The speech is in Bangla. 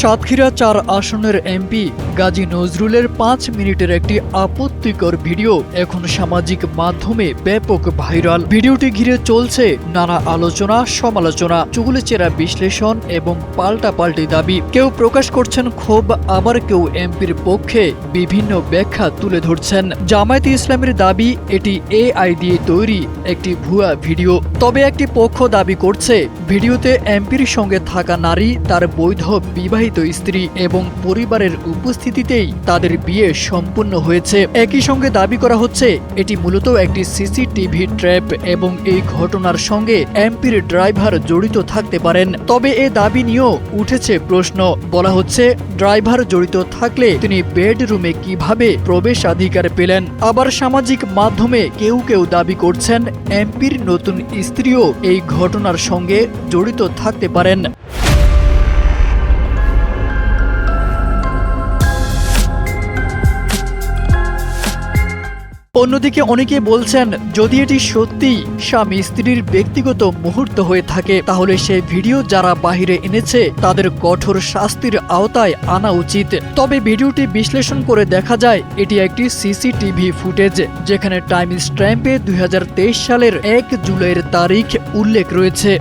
সাতক্ষীরা ৪ আসনের এমপি গাজী নজরুলের ৫ মিনিটের একটি আপত্তিকর ভিডিও এখন সামাজিক মাধ্যমে ব্যাপক ভাইরাল। ভিডিওটি ঘিরে চলছে নানা আলোচনা, সমালোচনা, চুগলিচেরা বিশ্লেষণ এবং পাল্টাপাল্টি দাবি। কেউ প্রকাশ করছেন ক্ষোভ, আবার কেউ এমপির পক্ষে বিভিন্ন ব্যাখ্যা তুলে ধরছেন। জামায়াতে ইসলামের দাবি এটি এআই দিয়ে তৈরি একটি ভুয়া ভিডিও। তবে একটি পক্ষ দাবি করছে ভিডিওতে এমপির সঙ্গে থাকা নারী তার বৈধ বিবাহিত স্ত্রী এবং পরিবারের উপস্থিতিতেই তাদের বিয়ে সম্পূর্ণ হয়েছে। একই সঙ্গে দাবি করা হচ্ছে এটি মূলত একটি সিসিটিভি ট্র্যাপ এবং এই ঘটনার সঙ্গে এমপির ড্রাইভার জড়িত থাকতে পারেন। তবে এ দাবি নিয়েও উঠেছে প্রশ্ন। বলা হচ্ছে ড্রাইভার জড়িত থাকলে তিনি বেডরুমে কিভাবে প্রবেশাধিকার পেলেন। আবার সামাজিক মাধ্যমে কেউ কেউ দাবি করছেন এমপির নতুন স্ত্রীও এই ঘটনার সঙ্গে জড়িত থাকতে পারেন। অন্যদিকে অনেকে বলছেন যদি এটি সত্যি স্বামী স্ত্রীর ব্যক্তিগত মুহূর্ত হয়ে থাকে তাহলে সেই ভিডিও যারা বাহিরে এনেছে তাদের কঠোর শাস্তির আওতায় আনা উচিত। তবে ভিডিওটি বিশ্লেষণ করে দেখা যায় এটি একটি সিসিটিভি ফুটেজ, যেখানে টাইম স্ট্যাম্পে 2023 সালের 1 জুলাইয়ের তারিখ উল্লেখ রয়েছে।